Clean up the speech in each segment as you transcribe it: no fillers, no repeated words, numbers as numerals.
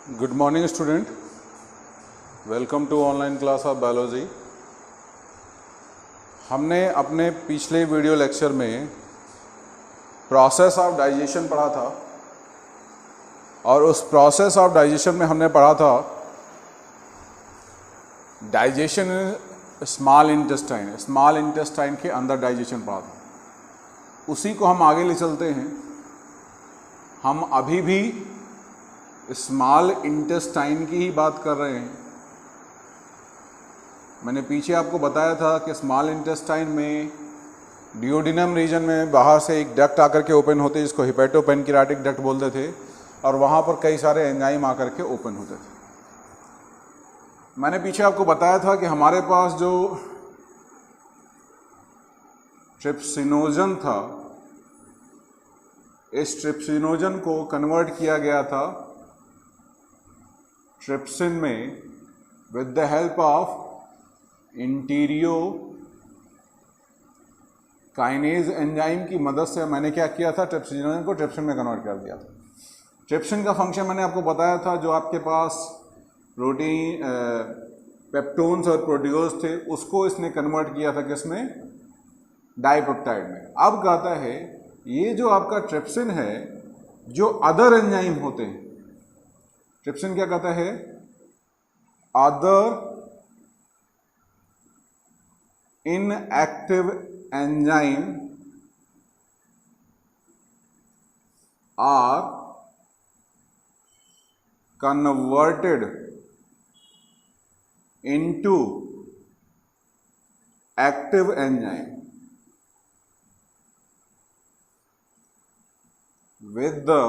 Good morning student, welcome to online class of biology. हमने अपने पिछले वीडियो लेक्चर में प्रोसेस ऑफ डाइजेशन पढ़ा था और उस प्रोसेस ऑफ डाइजेशन में हमने पढ़ा था डाइजेशन स्मॉल इंटेस्टाइन के अंदर डाइजेशन पढ़ा था। उसी को हम आगे ले चलते हैं। हम अभी भी स्मॉल इंटेस्टाइन की ही बात कर रहे हैं। मैंने पीछे आपको बताया था कि स्मॉल इंटेस्टाइन में डियोडिनम रीजन में बाहर से एक डक्ट आकर के ओपन होते, जिसको हिपेटोपेनक्रियाटिक डक्ट बोलते थे, और वहाँ पर कई सारे एंजाइम आकर के ओपन होते थे। मैंने पीछे आपको बताया था कि हमारे पास जो ट्रिप्सिनोजन था, इस ट्रिप्सिनोजन को कन्वर्ट किया गया था ट्रिप्सिन में with the help of enterokinase enzyme की मदद से। मैंने क्या किया था, ट्रिप्सिनोजन को ट्रिप्सिन में कन्वर्ट कर दिया था। ट्रिप्सिन का फंक्शन मैंने आपको बताया था, जो आपके पास प्रोटीन पेप्टोन्स और प्रोटीओज थे, उसको इसने कन्वर्ट किया था किसमें, डाइपेप्टाइड में। अब कहता है ये जो आपका ट्रिप्सिन है, जो अदर एंजाइम होते हैं, ट्रिप्सिन क्या कहता है, other inactive enzyme are converted into active enzyme with the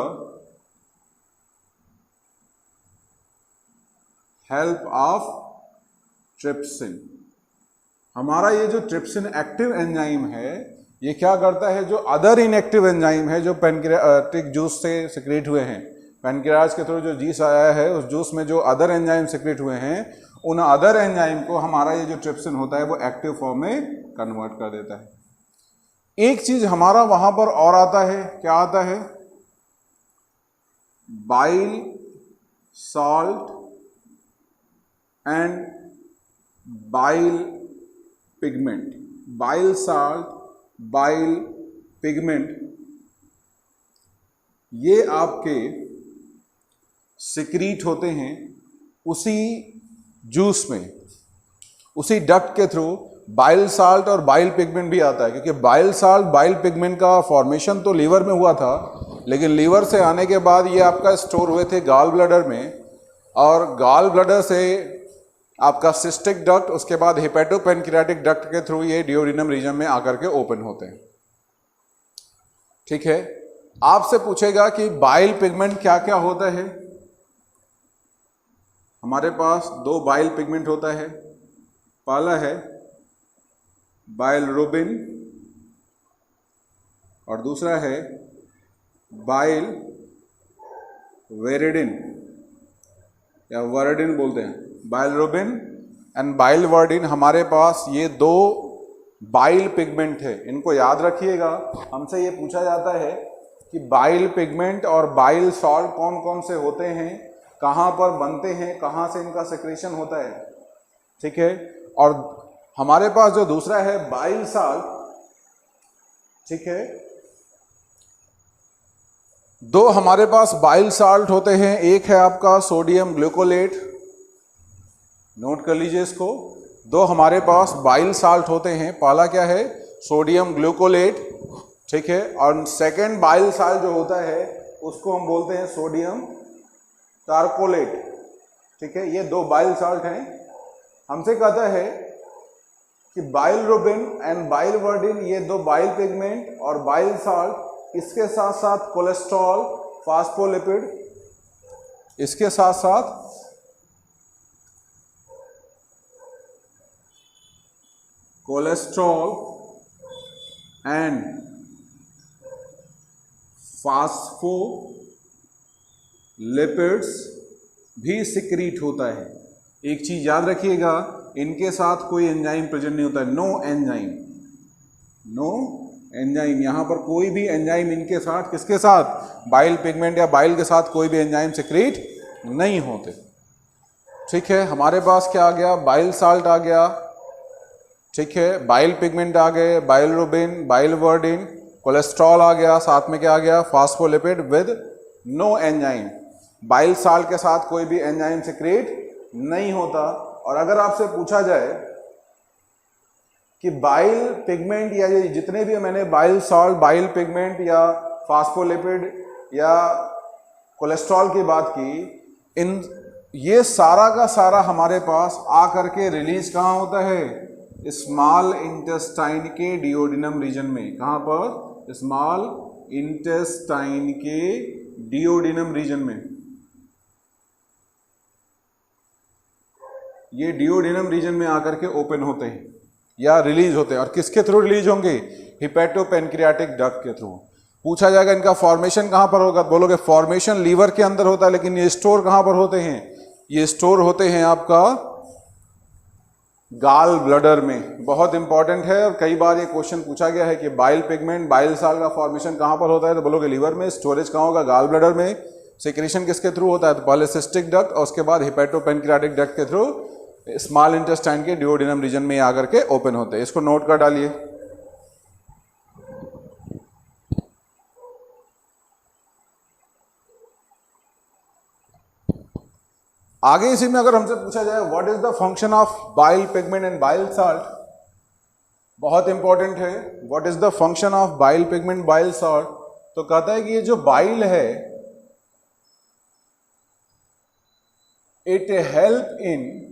help of trypsin. हमारा ये जो ट्रिप्सिन एक्टिव एंजाइम है, ये क्या करता है, जो अदर इनएक्टिव एंजाइम है, जो पैनक्रियाटिक जूस से सिक्रेट हुए हैं, पैनक्रियाज के थ्रू जो जूस आया है, उस जूस में जो अदर एंजाइम सिक्रेट हुए हैं, उन अदर एंजाइम को हमारा ये जो ट्रिप्सिन होता है वो एक्टिव फॉर्म में कन्वर्ट कर देता है। एक चीज हमारा वहां पर और आता है, क्या आता है, bile salt and bile pigment. Bile salt, bile pigment, ये आपके सिक्रीट होते हैं उसी जूस में, उसी डक्ट के थ्रू। बाइल साल्ट और बाइल पिगमेंट भी आता है, क्योंकि बाइल साल्ट बाइल पिगमेंट का फॉर्मेशन तो लीवर में हुआ था, लेकिन लीवर से आने के बाद ये आपका स्टोर हुए थे गॉल ब्लैडर में, और गॉल ब्लैडर से आपका सिस्टिक डक्ट, उसके बाद हिपेटोपेनक्रियाटिक डक्ट के थ्रू ये डियोडिनम रीजन में आकर के ओपन होते हैं। ठीक है, आपसे पूछेगा कि बाइल पिगमेंट क्या क्या होता है। हमारे पास दो बाइल पिगमेंट होता है। पहला है बाइलरुबिन और दूसरा है बाइल वेरिडिन या वर्डिन बोलते हैं। बाइलरुबिन एंड बाइल वर्डिन, हमारे पास ये दो बाइल पिगमेंट है। इनको याद रखिएगा। हमसे ये पूछा जाता है कि बाइल पिगमेंट और बाइल सॉल्ट कौन कौन से होते हैं, कहाँ पर बनते हैं, कहाँ से इनका सेक्रेशन होता है। ठीक है, और हमारे पास जो दूसरा है बाइल साल्ट, ठीक है, दो हमारे पास बाइल साल्ट होते हैं। एक है आपका सोडियम ग्लूकोलेट, नोट कर लीजिए इसको। दो हमारे पास बाइल साल्ट होते हैं। पहला क्या है, सोडियम ग्लूकोलेट, ठीक है, और सेकेंड बाइल साल्ट जो होता है उसको हम बोलते हैं सोडियम टारकोलेट। ठीक है, ये दो बाइल साल्ट हैं। हमसे कहता है कि बाइलरुबिन एंड बाइल वर्डिन, ये दो बाइल पिगमेंट और बाइल साल्ट, इसके साथ साथ कोलेस्ट्रॉल, फास्फोलिपिड, इसके साथ साथ कोलेस्ट्रॉल एंड फास्फोलिपिड्स भी सिक्रीट होता है। एक चीज याद रखिएगा, इनके साथ कोई एंजाइम प्रेजेंट नहीं होता है। नो एंजाइम, नो एंजाइम, यहाँ पर कोई भी एंजाइम इनके साथ, किसके साथ, बाइल पिगमेंट या बाइल के साथ कोई भी एंजाइम सिक्रीट नहीं होते। ठीक है, हमारे पास क्या आ गया, बाइल साल्ट आ गया, ठीक है, बाइल पिगमेंट आ गए, बाइलरुबिन, बाइलवर्डिन, कोलेस्ट्रॉल आ गया, साथ में क्या आ गया, phospholipid with no enzyme. Bile salt के साथ कोई भी एंजाइम सिक्रेट नहीं होता। और अगर आपसे पूछा जाए कि बाइल पिगमेंट या ये जितने भी मैंने बाइल साल्ट, बाइल पिगमेंट या फास्फोलिपिड या कोलेस्ट्रॉल की बात की, इन ये सारा का सारा हमारे पास आकर के रिलीज कहाँ होता है, स्मॉल इंटेस्टाइन के डिओडिनम रीजन में। कहाँ पर, स्मॉल इंटेस्टाइन के डिओडिनम रीजन में। ये डिओडिनम रीजन में आकर के ओपन होते हैं या रिलीज होते हैं। और किसके थ्रू रिलीज होंगे, हिपेटोपेनक्रियाटिक डक्ट के थ्रू। पूछा जाएगा इनका फॉर्मेशन कहाँ पर होगा, बोलोगे फॉर्मेशन लीवर के अंदर होता है, लेकिन ये स्टोर कहाँ पर होते हैं, ये स्टोर होते हैं आपका गाल ब्लडर में। बहुत इंपॉर्टेंट है और कई बार ये क्वेश्चन पूछा गया है कि बाइल पिगमेंट, बाइल साल्ट का फॉर्मेशन कहाँ पर होता है, तो बोलोगे लीवर में। स्टोरेज कहाँ होगा, गाल ब्लडर में। सिक्रेशन किसके थ्रू होता है, तो पॉलीसिस्टिक डक्ट और उसके बाद हिपेटोपेनक्रियाटिक डक्ट के थ्रू स्मॉल इंटेस्टाइन के डिओडिनम रीजन में आकर के ओपन होते हैं। इसको नोट कर डालिए। आगे इसी में अगर हमसे पूछा जाए what is the function of bile pigment and bile salt, बहुत इंपॉर्टेंट है, what is the function of bile pigment bile salt, तो कहता है कि ये जो बाइल है it help in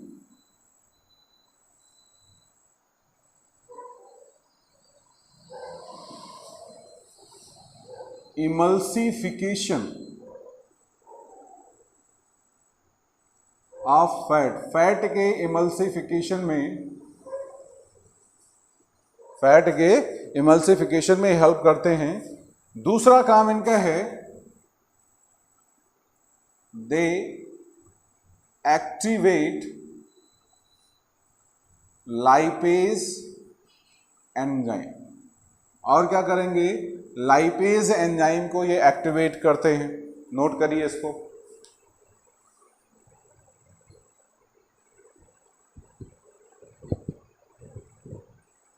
emulsification of fat. Fat के इमल्सिफिकेशन में, फैट के इमल्सिफिकेशन में हेल्प करते हैं। दूसरा काम इनका है दे एक्टिवेट लाइपेज एंजाइम। और क्या करेंगे, लाइपेज एंजाइम को ये एक्टिवेट करते हैं। नोट करिए इसको।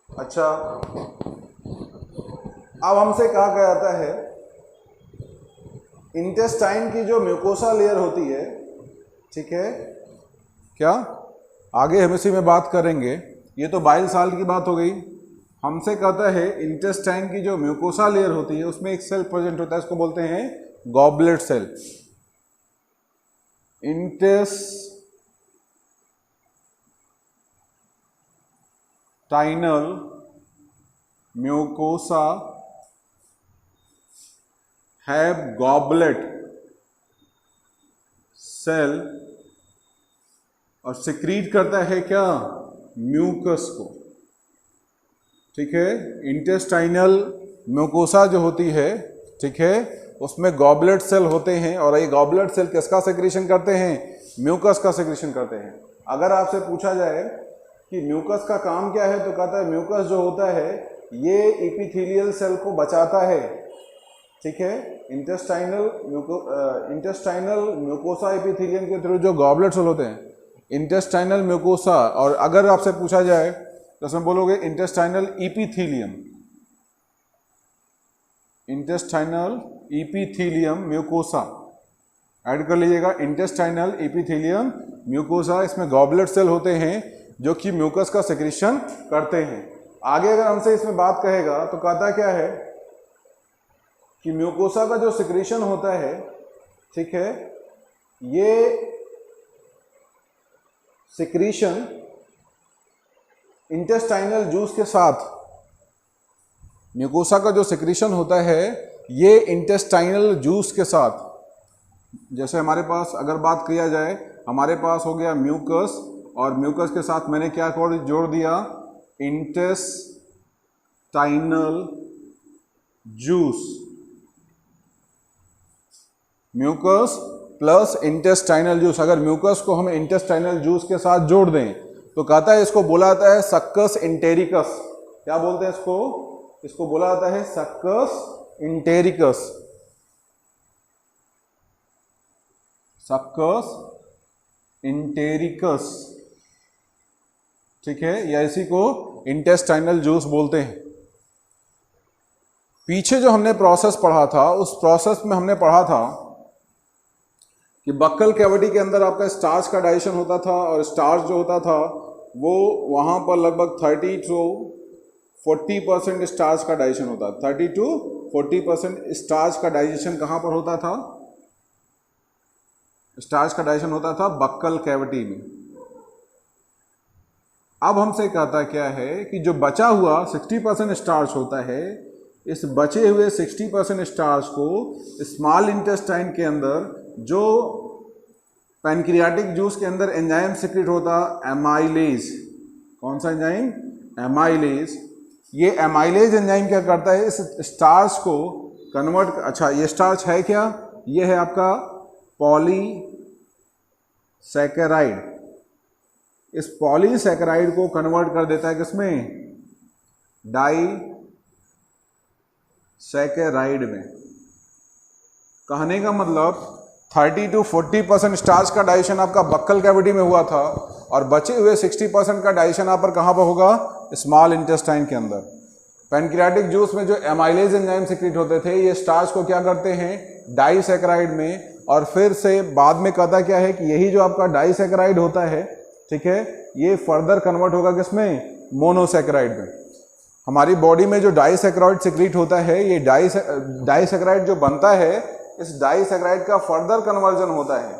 अच्छा, अब हमसे कहा गया जाता है इंटेस्टाइन की जो म्यूकोसा लेयर होती है, ठीक है, क्या आगे हम इसी में बात करेंगे। ये तो बाइल साल्ट की बात हो गई। हमसे कहता है इंटेस्टाइन की जो म्यूकोसा लेयर होती है उसमें एक सेल प्रेजेंट होता है, इसको बोलते हैं goblet cell. Intestinal mucosa have goblet cell और सिक्रीट करता है क्या, म्यूकस को। ठीक है, इंटेस्टाइनल म्यूकोसा जो होती है, ठीक है, उसमें गॉबलेट सेल होते हैं और ये गॉबलेट सेल किसका सेक्रेशन करते हैं, म्यूकस का सेक्रेशन करते हैं। अगर आपसे पूछा जाए कि म्यूकस का काम क्या है, तो कहता है म्यूकस जो होता है ये एपिथेलियल सेल को बचाता है। ठीक है, इंटेस्टाइनल म्यूकोसा एपिथेलियम के थ्रू जो गॉबलेट सेल होते हैं, इंटेस्टाइनल म्यूकोसा, और अगर आपसे पूछा जाए तो उसमें बोलोगे intestinal epithelium, intestinal epithelium mucosa, add कर लीजिएगा, इंटेस्टाइनल एपिथेलियम म्यूकोसा। इसमें गॉबलेट सेल होते हैं जो कि म्यूकस का सेक्रेशन करते हैं। आगे अगर हमसे इसमें बात कहेगा तो कहता क्या है कि म्यूकोसा का जो सेक्रेशन होता है, ठीक है, ये सेक्रेशन इंटेस्टाइनल जूस के साथ, म्यूकोसा का जो सेक्रेशन होता है ये इंटेस्टाइनल जूस के साथ, जैसे हमारे पास अगर बात किया जाए, हमारे पास हो गया म्यूकस और म्यूकस के साथ मैंने क्या जोड़ दिया, intestinal juice. Mucus plus intestinal juice, अगर म्यूकस को हम इंटेस्टाइनल जूस के साथ जोड़ दें तो कहता है इसको बोला जाता है सक्कस इंटेरिकस। क्या बोलते हैं इसको, इसको बोला जाता है सक्कस इंटेरिकस। सक्कस इंटेरिकस, ठीक है, या इसी को इंटेस्टाइनल जूस बोलते हैं। पीछे जो हमने प्रोसेस पढ़ा था उस प्रोसेस में हमने पढ़ा था कि बक्कल कैविटी के अंदर आपका स्टार्च का डाइजेशन होता था, और स्टार्च जो होता था वो वहाँ पर लगभग 30 to 40% स्टार्च का डाइजेशन होता था। 30 to 40% स्टार्च का डाइजेशन कहाँ पर होता था? स्टार्च का डाइजेशन होता था बक्कल कैविटी में। अब हमसे कहता क्या है कि जो बचा हुआ 60% स्टार्च होता है, इस बचे हुए 60% स्टार्च को स्मॉल इंटेस्टाइन के अंदर जो पैनक्रियाटिक जूस के अंदर एंजाइम सिक्रेट होता, एमाइलेज। कौन सा एंजाइम? एमाइलेज। ये एमाइलेज एंजाइम क्या करता है? इस स्टार्च को कन्वर्ट, अच्छा ये स्टार्च है क्या? ये है आपका पॉलीसैकेराइड। इस पॉलीसैकेराइड को कन्वर्ट कर देता है किसमें? डाइसैकेराइड में। कहने का मतलब 30 to 40% स्टार्च का डाइजेशन आपका बक्कल कैविटी में हुआ था, और बचे हुए 60% का डाइजेशन आप पर कहाँ पर होगा? स्मॉल इंटेस्टाइन के अंदर। पैनक्रियाटिक जूस में जो एमाइलेज एंजाइम सिक्रेट होते थे, ये स्टार्च को क्या करते हैं? डाइसैकेराइड में, और फिर से बाद में कहता क्या है कि यही जो आपका डाइसैकेराइड होता है, ठीक है, ये फर्दर कन्वर्ट होगा किसमें? मोनोसैकेराइड में। हमारी बॉडी में जो डाइसैकेराइड सिक्रेट होता है, ये डाइसैकेराइड जो बनता है, इस डाइसैकेराइड का फर्दर कन्वर्जन होता है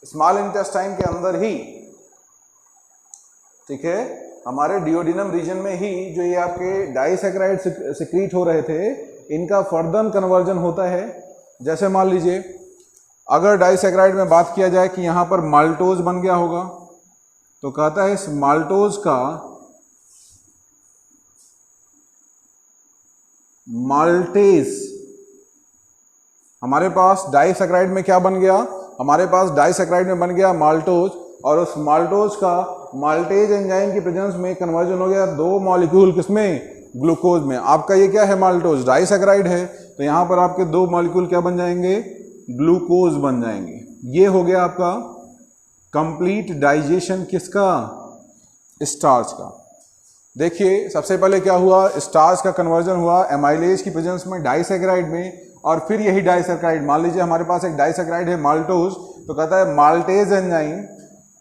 स्मॉल इंटेस्टाइन के अंदर ही, ठीक है, हमारे डियोडिनम रीजन में ही जो ये आपके डाइसैकेराइड सिक्रीट हो रहे थे, इनका फर्दर कन्वर्जन होता है। जैसे मान लीजिए अगर डाइसैकेराइड में बात किया जाए कि यहाँ पर माल्टोज बन गया होगा, तो कहता है इस माल्टोज का माल्टेज, हमारे पास डाइसैकेराइड में क्या बन गया? हमारे पास डाइसैकेराइड में बन गया माल्टोज, और उस माल्टोज का माल्टेज एंजाइम की प्रेजेंस में कन्वर्जन हो गया 2 मॉलिक्यूल किसमें? ग्लूकोज में। आपका ये क्या है? माल्टोज। डाइसैकेराइड है, तो यहाँ पर आपके 2 मॉलिक्यूल क्या बन जाएंगे? ग्लूकोज बन जाएंगे। ये हो गया आपका कंप्लीट डाइजेशन किसका? स्टार्च का। देखिए सबसे पहले क्या हुआ? स्टार्च का कन्वर्जन हुआ एमाइलेज की प्रेजेंस में डाइसैकेराइड में, और फिर यही डाइसैकेराइड, मान लीजिए हमारे पास एक डाइसैकेराइड है माल्टोज, तो कहता है माल्टेज एंजाइम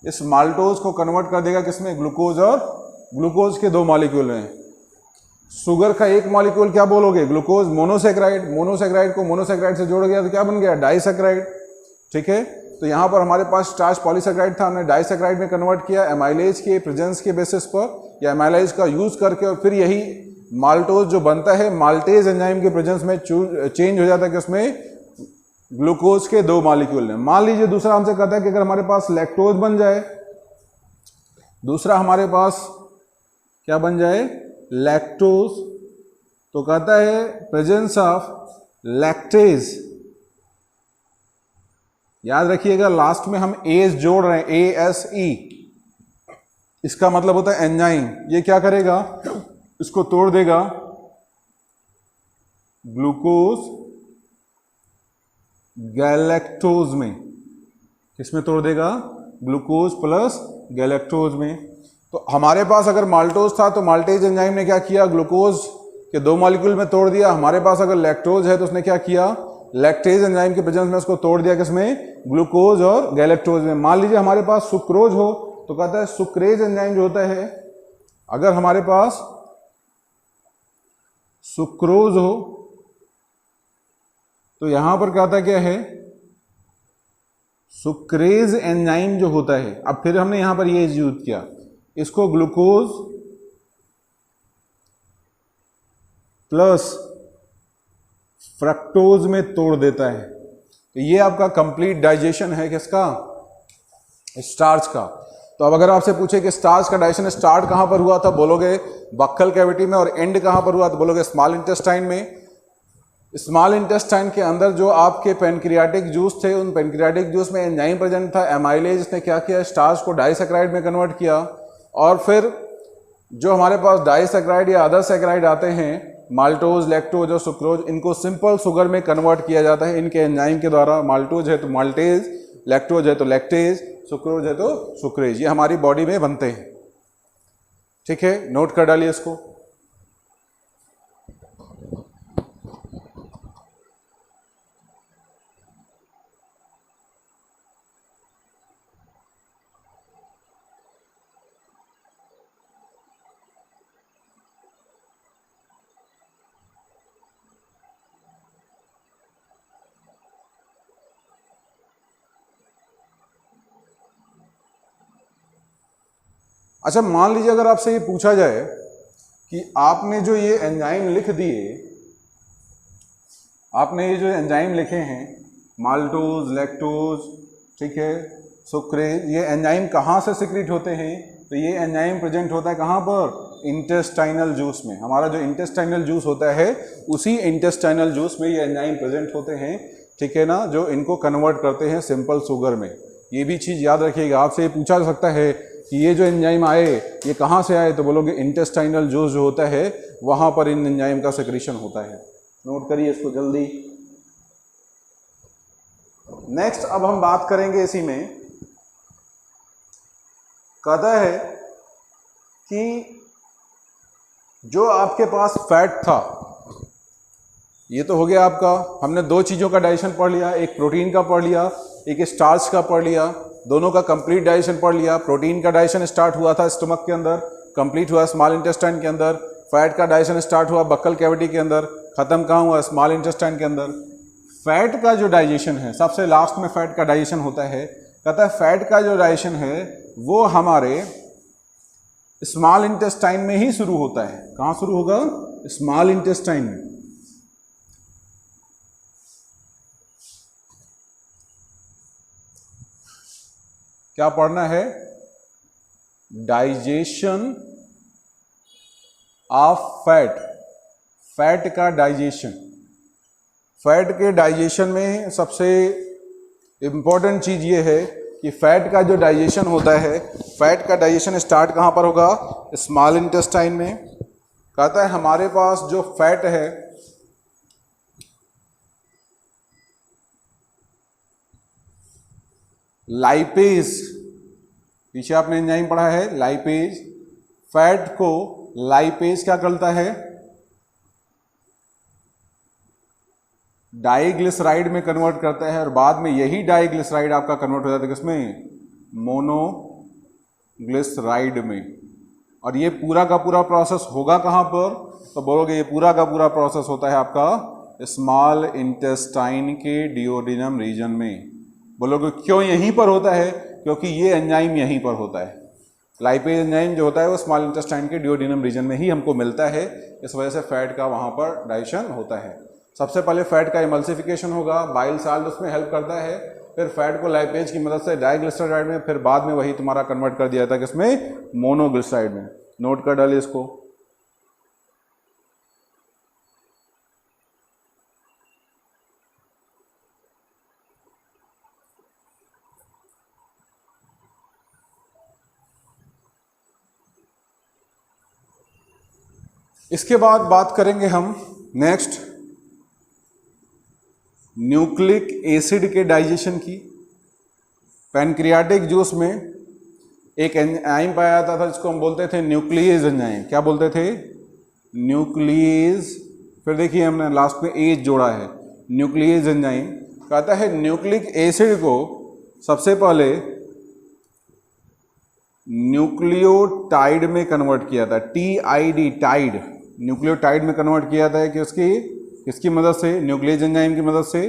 इस माल्टोज को कन्वर्ट कर देगा किसमें? ग्लूकोज, और ग्लूकोज के 2 मॉलिक्यूल हैं। शुगर का 1 मॉलिक्यूल क्या बोलोगे? ग्लूकोज। मोनोसैकेराइड, मोनोसैकेराइड को मोनोसैकेराइड से जोड़ गया तो क्या बन गया? डाइसैकेराइड, ठीक है। तो यहाँ पर हमारे पास स्टार्च पॉलीसैकेराइड था, हमने डाइसैकेराइड में कन्वर्ट किया एमाइलेज के प्रेजेंस के बेसिस पर, या एमाइलेज का यूज करके, और फिर यही माल्टोज जो बनता है माल्टेज एंजाइम के प्रेजेंस में चेंज हो जाता है किसमें? ग्लूकोज के 2 मॉलिक्यूल में। मान लीजिए दूसरा हमसे कहता है कि अगर हमारे पास लैक्टोज बन जाए, दूसरा हमारे पास क्या बन जाए? लैक्टोज, तो कहता है प्रेजेंस ऑफ लैक्टेज। याद रखिएगा लास्ट में हम एस जोड़ रहे हैं, ASE, इसका मतलब होता है एंजाइम। ये क्या करेगा? इसको तोड़ देगा ग्लूकोज गैलेक्टोज में। किसमें तोड़ देगा? ग्लूकोज प्लस गैलेक्टोज में। तो हमारे पास अगर माल्टोज था तो माल्टेज एंजाइम ने क्या किया? ग्लूकोज के 2 मॉलिक्यूल में तोड़ दिया। हमारे पास अगर लैक्टोज है तो उसने क्या किया? लैक्टेज एंजाइम के प्रेजेंस में उसको तोड़ दिया किसमें? ग्लूकोज और गैलेक्टोज में। मान लीजिए हमारे पास सुक्रोज हो, तो कहता है सुक्रेज एंजाइम जो होता है, अगर हमारे पास सुक्रोज हो तो यहां पर कहता क्या है? सुक्रेज एंजाइम जो होता है, अब फिर हमने यहां पर ये यूज किया, इसको ग्लूकोज प्लस फ्रक्टोज में तोड़ देता है। तो ये आपका कंप्लीट डाइजेशन है किसका? स्टार्च का। तो अब अगर आपसे पूछे कि स्टार्च का डाइजेशन स्टार्ट कहां पर हुआ था, बोलोगे बक्कल कैविटी में, और एंड कहां पर हुआ तो बोलोगे स्मॉल इंटेस्टाइन में। स्मॉल इंटेस्टाइन के अंदर जो आपके पैनक्रियाटिक जूस थे, उन पैनक्रियाटिक जूस में एंजाइम प्रेजेंट था, एमाइलेज, ने क्या किया? स्टार्च को डाइसैकेराइड में कन्वर्ट किया, और फिर जो हमारे पास डाइसैकेराइड या अदर सैकेराइड आते हैं, माल्टोज, लैक्टोज और सुक्रोज, इनको सिंपल शुगर में कन्वर्ट किया जाता है इनके एंजाइम के द्वारा। माल्टोज है तो माल्टेज, लैक्टोज है तो लैक्टेज, सुक्रोज है तो सुक्रेज, ये हमारी बॉडी में बनते हैं। ठीक है, नोट कर डालिए इसको। अच्छा, मान लीजिए अगर आपसे ये पूछा जाए कि आपने जो ये एंजाइम लिख दिए, आपने ये जो एंजाइम लिखे हैं माल्टोज, लैक्टोज, ठीक है, सुक्रेज, ये एंजाइम कहाँ से सिक्रीट होते हैं? तो ये एंजाइम प्रेजेंट होता है कहाँ पर? इंटेस्टाइनल जूस में। हमारा जो इंटेस्टाइनल जूस होता है उसी इंटेस्टाइनल जूस में ये एंजाइम प्रेजेंट होते हैं, ठीक है ना, जो इनको कन्वर्ट करते हैं सिंपल शुगर में। ये भी चीज़ याद रखिएगा, आपसे ये पूछा जा सकता है कि ये जो एंजाइम आए ये कहाँ से आए, तो बोलोगे इंटेस्टाइनल जूस जो होता है वहाँ पर इन एंजाइम का सेक्रेशन होता है। नोट करिए इसको जल्दी। नेक्स्ट अब हम बात करेंगे इसी में, कहता है कि जो आपके पास फैट था, ये तो हो गया आपका, हमने दो चीज़ों का डाइजेशन पढ़ लिया, एक प्रोटीन का पढ़ लिया, एक स्टार्च का पढ़ लिया, दोनों का कंप्लीट डाइजेशन पढ़ लिया। प्रोटीन का डाइजेशन स्टार्ट हुआ था स्टमक के अंदर, कंप्लीट हुआ स्मॉल इंटेस्टाइन के अंदर। फैट का डाइजेशन स्टार्ट हुआ बक्कल कैविटी के अंदर, खत्म कहाँ हुआ? स्मॉल इंटेस्टाइन के अंदर। फैट का जो डाइजेशन है, सबसे लास्ट में फैट का डाइजेशन होता है। कहता है फैट का जो डाइजेशन है वो हमारे स्मॉल इंटेस्टाइन में ही शुरू होता है। कहाँ शुरू होगा? स्मॉल इंटेस्टाइन में। क्या पढ़ना है? डाइजेशन ऑफ फैट, फैट का डाइजेशन। फैट के डाइजेशन में सबसे इंपॉर्टेंट चीज ये है कि फैट का जो डाइजेशन होता है, फैट का डाइजेशन स्टार्ट कहाँ पर होगा? स्मॉल इंटेस्टाइन में। कहता है हमारे पास जो फैट है लाइपेज, पीछे आपने एंजाइम पढ़ा है लाइपेज, फैट को लाइपेज क्या करता है? डाइग्लिसराइड में कन्वर्ट करता है, और बाद में यही डाइग्लिसराइड आपका कन्वर्ट हो जाता है किसमें? मोनोग्लिसराइड में। और ये पूरा का पूरा प्रोसेस होगा कहाँ पर? तो बोलोगे ये पूरा का पूरा प्रोसेस होता है आपका स्मॉल इंटेस्टाइन के डिओडिनम रीजन में। बोलोगे क्यों यहीं पर होता है? क्योंकि ये एंजाइम यहीं पर होता है। लाइपेज एंजाइम जो होता है वो स्मॉल इंटेस्टाइन के डिओडिनम रीजन में ही हमको मिलता है, इस वजह से फैट का वहाँ पर डाइजेशन होता है। सबसे पहले फैट का इमल्सिफिकेशन होगा, बाइल साल्ट उसमें हेल्प करता है, फिर फैट को लाइपेज की मदद से डाइग्लिसराइड में, फिर बाद में वही तुम्हारा कन्वर्ट कर दिया जाता है किसमें? मोनोग्लिसराइड में। नोट कर डालिए इसको। इसके बाद बात करेंगे हम नेक्स्ट न्यूक्लिक एसिड के डाइजेशन की। पैनक्रियाटिक जूस में एक एंजाइम पाया जाता था जिसको हम बोलते थे न्यूक्लियेज एंजाइम। क्या बोलते थे? न्यूक्लियेज। फिर देखिए हमने लास्ट में एज जोड़ा है, न्यूक्लियेज एंजाइम। कहता है न्यूक्लिक एसिड को सबसे पहले न्यूक्लियोटाइड में कन्वर्ट किया था, TID, टाइड, न्यूक्लियोटाइड में कन्वर्ट किया था कि उसकी किसकी मदद से? न्यूक्लियेज एंजाइम की मदद से।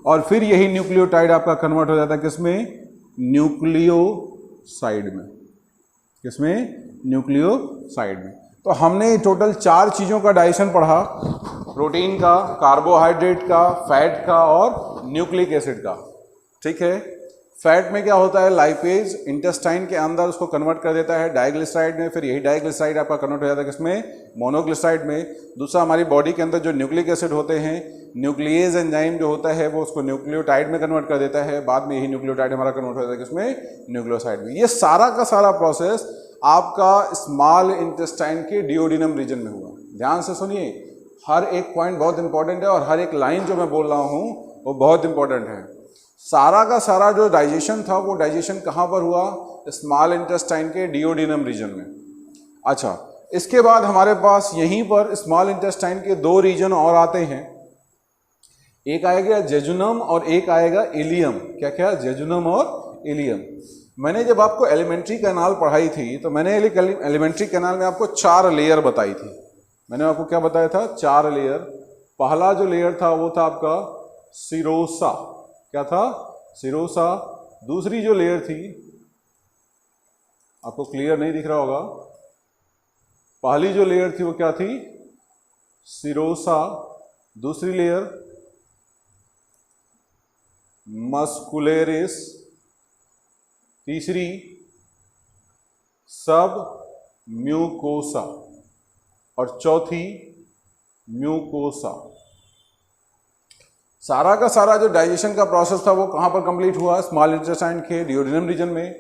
और फिर यही न्यूक्लियोटाइड आपका कन्वर्ट हो जाता है किसमें? न्यूक्लियोसाइड में। किसमें? न्यूक्लियोसाइड में। तो हमने टोटल 4 चीज़ों का डाइजेशन पढ़ा, प्रोटीन का, कार्बोहाइड्रेट का, फैट का और न्यूक्लिक एसिड का। ठीक है, फैट में क्या होता है? लाइपेज इंटेस्टाइन के अंदर उसको कन्वर्ट कर देता है डाइग्लिसराइड में, फिर यही डाइग्लिसराइड आपका कन्वर्ट हो जाता है किसमें? मोनोग्लिसराइड में। दूसरा, हमारी बॉडी के अंदर जो न्यूक्लिक एसिड होते हैं, न्यूक्लियेज एंजाइम जो होता है वो उसको न्यूक्लियोटाइड में कन्वर्ट कर देता है, बाद में यही न्यूक्लियोटाइड हमारा कन्वर्ट हो जाता है किसमें? न्यूक्लियोसाइड में। ये सारा का सारा प्रोसेस आपका स्मॉल इंटेस्टाइन के डिओडिनम रीजन में हुआ। ध्यान से सुनिए, हर एक पॉइंट बहुत इंपॉर्टेंट है और हर एक लाइन जो मैं बोल रहा हूँ वो बहुत इंपॉर्टेंट है। सारा का सारा जो डाइजेशन था वो डाइजेशन कहाँ पर हुआ? स्मॉल इंटेस्टाइन के डिओडिनम रीजन में। अच्छा, इसके बाद हमारे पास यहीं पर स्मॉल इंटेस्टाइन के दो रीजन और आते हैं, एक आएगा जेजुनम और एक आएगा इलियम। क्या क्या? जेजुनम और इलियम। मैंने जब आपको एलिमेंट्री कैनाल पढ़ाई थी तो मैंने एलिमेंट्री कैनाल में आपको 4 लेयर बताई थी। मैंने आपको क्या बताया था? 4 लेयर। पहला जो लेयर था वो था आपका सिरोसा। क्या था? सिरोसा। दूसरी जो लेयर थी, आपको क्लियर नहीं दिख रहा होगा, पहली जो लेयर थी वो क्या थी? सिरोसा। दूसरी लेयर मस्कुलेरिस। तीसरी सब म्यूकोसा और चौथी म्यूकोसा। सारा का सारा जो डाइजेशन का प्रोसेस था वो कहाँ पर कंप्लीट हुआ? स्मॉल इंटेस्टाइन के डिओडिनम रीजन में।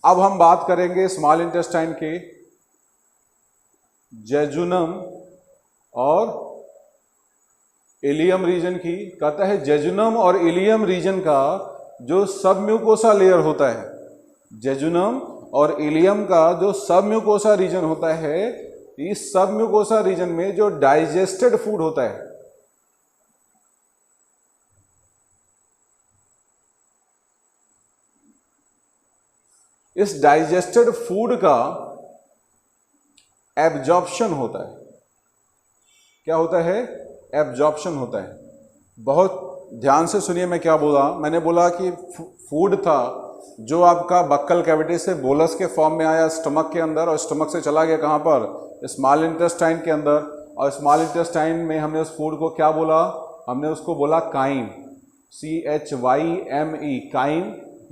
अब हम बात करेंगे स्मॉल इंटेस्टाइन के जेजुनम और इलियम रीजन की। कहता है जेजुनम और इलियम रीजन का जो सब म्यूकोसा लेयर होता है, जेजुनम और इलियम का जो सब म्यूकोसा रीजन होता है, इस सब म्यूकोसा रीजन में जो डाइजेस्टेड फूड होता है, इस डाइजेस्टेड फूड का एब्जॉर्प्शन होता है। क्या होता है? एब्जॉर्प्शन होता है। बहुत ध्यान से सुनिए मैं क्या बोला। मैंने बोला कि फूड था जो आपका बक्कल कैविटी से बोलस के फॉर्म में आया स्टमक के अंदर, और स्टमक से चला गया कहाँ पर? स्मॉल इंटेस्टाइन के अंदर। और स्मॉल इंटेस्टाइन में हमने उस फूड को क्या बोला? हमने उसको बोला काइम। CHYME, crime.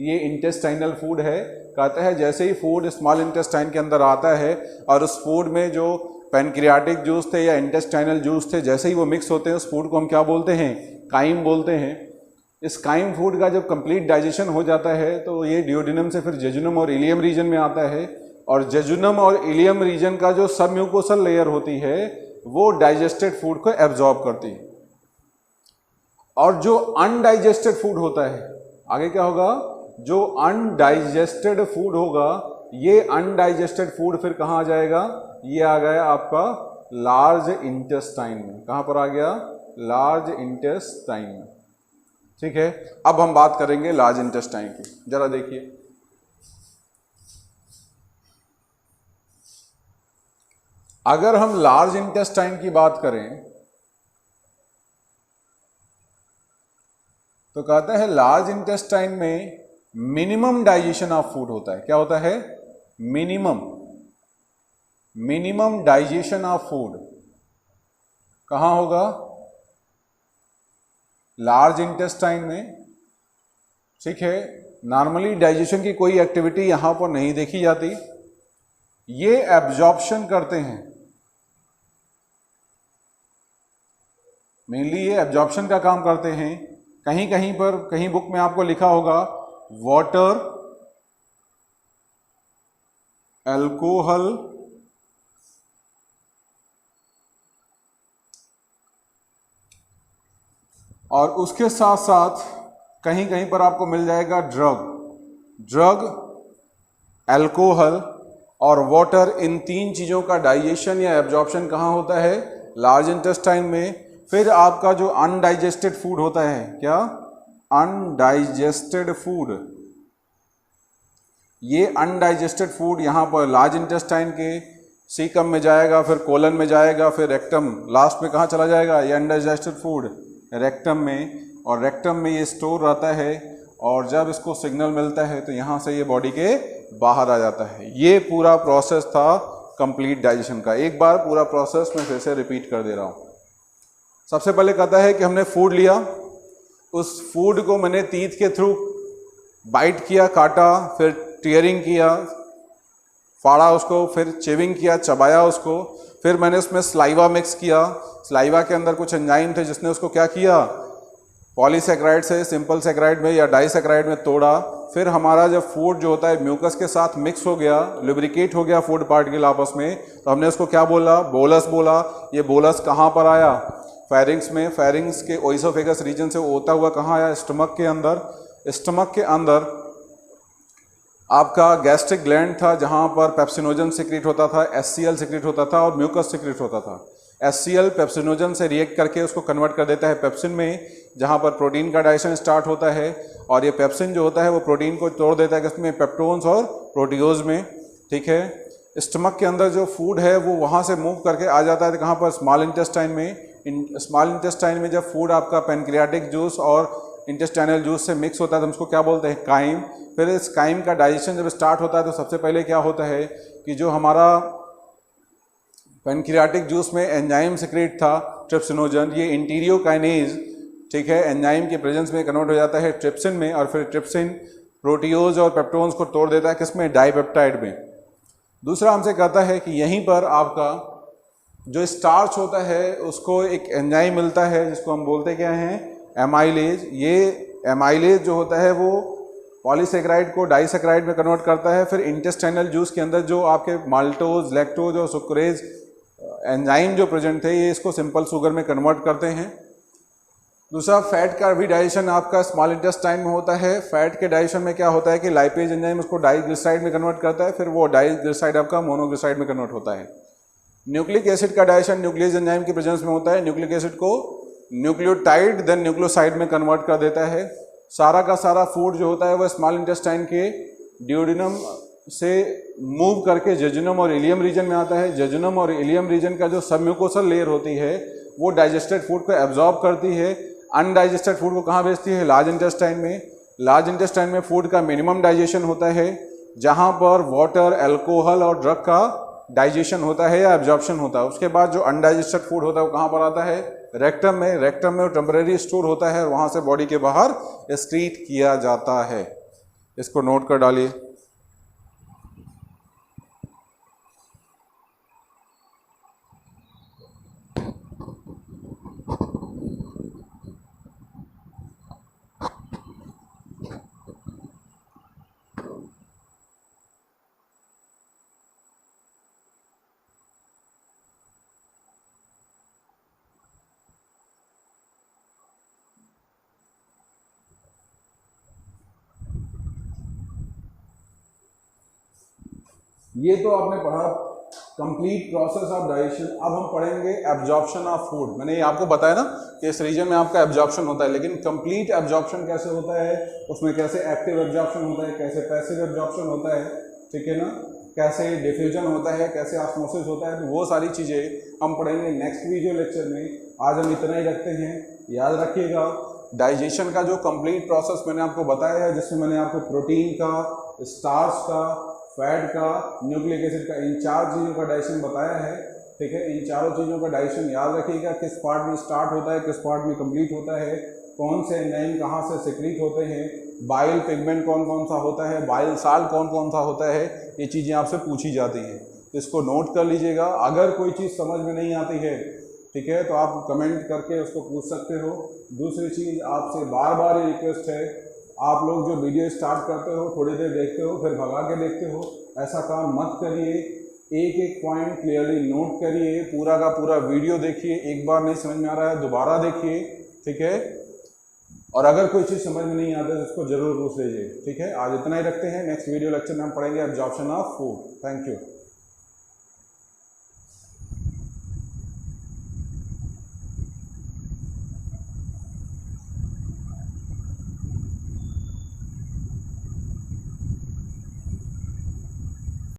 ये इंटेस्टाइनल फूड है। कहता है जैसे ही फूड स्मॉल इंटेस्टाइन के अंदर आता है और उस फूड में जो पैनक्रियाटिक जूस थे या इंटेस्टाइनल जूस थे, जैसे ही वो मिक्स होते हैं उस फूड को हम क्या बोलते हैं? काइम बोलते हैं। इस काइम फूड का जब कंप्लीट डाइजेशन हो जाता है तो ये डिओडिनम से फिर जेजुनम और इलियम रीजन में आता है, और जेजुनम और इलियम रीजन का जो सब म्यूकोसल लेयर होती है वो डाइजेस्टेड फूड को एब्जॉर्ब करती है। और जो अनडाइजेस्टेड फूड होता है, आगे क्या होगा? जो अनडाइजेस्टेड फूड होगा, ये अनडाइजेस्टेड फूड फिर कहाँ आ जाएगा? ये आ गया आपका लार्ज इंटेस्टाइन में। कहाँ पर आ गया? लार्ज इंटेस्टाइन में। ठीक है, अब हम बात करेंगे लार्ज इंटेस्टाइन की। जरा देखिए, अगर हम लार्ज इंटेस्टाइन की बात करें तो कहते हैं लार्ज इंटेस्टाइन में मिनिमम डाइजेशन ऑफ फूड होता है। क्या होता है? मिनिमम डाइजेशन ऑफ फूड कहाँ होगा? लार्ज इंटेस्टाइन में। ठीक है, नॉर्मली डाइजेशन की कोई एक्टिविटी यहां पर नहीं देखी जाती। ये एब्जॉर्प्शन करते हैं, मेनली ये एब्जॉर्प्शन का काम करते हैं। कहीं कहीं पर, कहीं बुक में आपको लिखा होगा वाटर, अल्कोहल और उसके साथ साथ कहीं कहीं पर आपको मिल जाएगा ड्रग, अल्कोहल और वाटर। इन 3 चीज़ों का डाइजेशन या एब्जॉर्प्शन कहाँ होता है? लार्ज इंटेस्टाइन में। फिर आपका जो अनडाइजेस्टेड फूड होता है, क्या? Undigested food. ये अनडाइजेस्टेड फूड यहाँ पर लार्ज इंटेस्टाइन के सीकम में जाएगा, फिर कोलन में जाएगा, फिर रेक्टम, लास्ट में कहाँ चला जाएगा? ये अनडाइजेस्टेड फूड रेक्टम में। और रेक्टम में ये स्टोर रहता है, और जब इसको सिग्नल मिलता है तो यहाँ से ये बॉडी के बाहर आ जाता है। ये पूरा प्रोसेस था कंप्लीट डाइजेशन का। एक बार पूरा प्रोसेस मैं फिर से रिपीट कर दे रहा हूँ। सबसे पहले कहता है कि हमने फूड लिया, उस फूड को मैंने टीथ के थ्रू बाइट किया, काटा, फिर टीयरिंग किया, फाड़ा उसको, फिर चेविंग किया, चबाया उसको, फिर मैंने उसमें स्लाइवा मिक्स किया। स्लाइवा के अंदर कुछ एंजाइम थे जिसने उसको क्या किया? पॉलीसैकेराइड से सिंपल सैकेराइड में या डाइसैकेराइड में तोड़ा। फिर हमारा जब फूड जो होता है म्यूकस के साथ मिक्स हो गया, लुब्रिकेट हो गया फूड पार्टिकल आपस में, तो हमने उसको क्या बोला? बोलस बोला। ये बोलस कहाँ पर आया? फेरिंग्स में। फेरिंग्स के ओइसोफेगस रीजन से होता हुआ कहाँ आया? स्टमक के अंदर। स्टमक के अंदर आपका गैस्ट्रिक ग्लैंड था जहाँ पर पेप्सिनोजन सिक्रीट होता था, HCl सिक्रीट होता था और म्यूकस सिक्रीट होता था। HCl पेप्सिनोजन से रिएक्ट करके उसको कन्वर्ट कर देता है पेप्सिन में, जहाँ पर प्रोटीन का डाइजेशन स्टार्ट होता है, और ये पेप्सिन जो होता है वो प्रोटीन को तोड़ देता है किसमें, पेप्टोन्स और प्रोटीओज में। ठीक है, स्टमक के अंदर जो फूड है वो वहाँ से मूव करके आ जाता है कहाँ पर, स्मॉल इंटेस्टाइन में। स्मॉल इंटेस्टाइन में जब फूड आपका पैनक्रियाटिक जूस और इंटेस्टाइनल जूस से मिक्स होता है तो हम उसको क्या बोलते हैं, काइम। फिर इस काइम का डाइजेशन जब स्टार्ट होता है तो सबसे पहले क्या होता है कि जो हमारा पैनक्रियाटिक जूस में एंजाइम सिक्रेट था ट्रिप्सिनोजन, ये इंटीरियोकाइनेज, ठीक है, एंजाइम के प्रेजेंस में कन्वर्ट हो जाता है ट्रिप्सिन में, और फिर ट्रिप्सिन प्रोटीओज और पेप्टोन्स को तोड़ देता है किसमें, डाइपेप्टाइड में। दूसरा हमसे कहता है कि यहीं पर आपका जो स्टार्च होता है उसको एक एंजाइम मिलता है जिसको हम बोलते क्या हैं, एमाइलेज। ये एमाइलेज जो होता है वो पॉलीसेकेराइड को डाइसेकेराइड में कन्वर्ट करता है। फिर इंटेस्टाइनल जूस के अंदर जो आपके माल्टोज, लैक्टोज और सुक्रेज एंजाइम जो प्रेजेंट थे ये इसको सिंपल शुगर में कन्वर्ट करते हैं। दूसरा, फैट का भी डाइजेशन आपका स्मॉल इंटेस्टाइन में होता है। फैट के डाइजेशन में क्या होता है कि लाइपेज एंजाइम उसको डाइग्लिसराइड में कन्वर्ट करता है, फिर वो डाइग्लिसराइड आपका मोनोग्लिसराइड में कन्वर्ट होता है। न्यूक्लिक एसिड का डाइजेशन न्यूक्लियस एंजाइम की प्रेजेंस में होता है। न्यूक्लिक एसिड को न्यूक्लियोटाइड देन न्यूक्लियोसाइड में कन्वर्ट कर देता है। सारा का सारा फूड जो होता है वह स्मॉल इंटेस्टाइन के ड्यूडेनम से मूव करके जेजुनम और इलियम रीजन में आता है। जेजुनम और इलियम रीजन का जो सबम्यूकोसल लेयर होती है वो डाइजेस्टेड फूड को एब्जॉर्ब करती है। अनडाइजेस्टेड फूड को कहाँ भेजती है, लार्ज इंटेस्टाइन में। लार्ज इंटेस्टाइन में फूड का मिनिमम डाइजेशन होता है, जहाँ पर वाटर, अल्कोहल और ड्रग का डाइजेशन होता है या एब्जॉर्प्शन होता है। उसके बाद जो अनडाइजेस्टेड फूड होता है वो कहाँ पर आता है, रेक्टम में। रेक्टम में वो टेम्परेरी स्टोर होता है और वहाँ से बॉडी के बाहर एक्सक्रीट किया जाता है। इसको नोट कर डालिए। ये तो आपने पढ़ा कंप्लीट प्रोसेस ऑफ डाइजेशन। अब हम पढ़ेंगे एब्जॉर्प्शन ऑफ फूड। मैंने ये आपको बताया ना कि इस रीजन में आपका एब्जॉर्प्शन होता है, लेकिन कंप्लीट एब्जॉर्प्शन कैसे होता है, उसमें कैसे एक्टिव एब्जॉर्प्शन होता है, कैसे पैसिव एब्जॉर्प्शन होता है, ठीक है ना, कैसे डिफ्यूजन होता है, कैसे ऑस्मोसिस होता है, तो वो सारी चीज़ें हम पढ़ेंगे नेक्स्ट वीडियो लेक्चर में। आज हम इतना ही रखते हैं। याद रखिएगा डाइजेशन का जो कंप्लीट प्रोसेस मैंने आपको बताया है, जिसमें मैंने आपको प्रोटीन का, स्टार्च का, फैट का, न्यूक्लिक एसिड का, इन 4 चीज़ों का डाइजेशन बताया है। ठीक है, इन चारों चीज़ों का डाइजेशन याद रखिएगा, किस पार्ट में स्टार्ट होता है, किस पार्ट में कंप्लीट होता है, कौन से एंजाइम कहाँ से सिक्रीट होते हैं, बाइल पिगमेंट कौन कौन सा होता है, बाइल साल्ट कौन कौन सा होता है, ये चीज़ें आपसे पूछी जाती हैं। तो इसको नोट कर लीजिएगा। अगर कोई चीज़ समझ में नहीं आती है, ठीक है, तो आप कमेंट करके उसको पूछ सकते हो। दूसरी चीज़, आपसे बार बार ये रिक्वेस्ट है, आप लोग जो वीडियो स्टार्ट करते हो थोड़ी देर देखते हो फिर भगा के देखते हो, ऐसा काम मत करिए। एक एक पॉइंट क्लियरली नोट करिए, पूरा का पूरा वीडियो देखिए। एक बार नहीं समझ में आ रहा है दोबारा देखिए, ठीक है। और अगर कोई चीज़ समझ में नहीं आता है तो उसको जरूर पूछ लीजिए, ठीक है। आज इतना ही रखते हैं। नेक्स्ट वीडियो लेक्चर में हम पढ़ेंगे absorption of food. Thank you.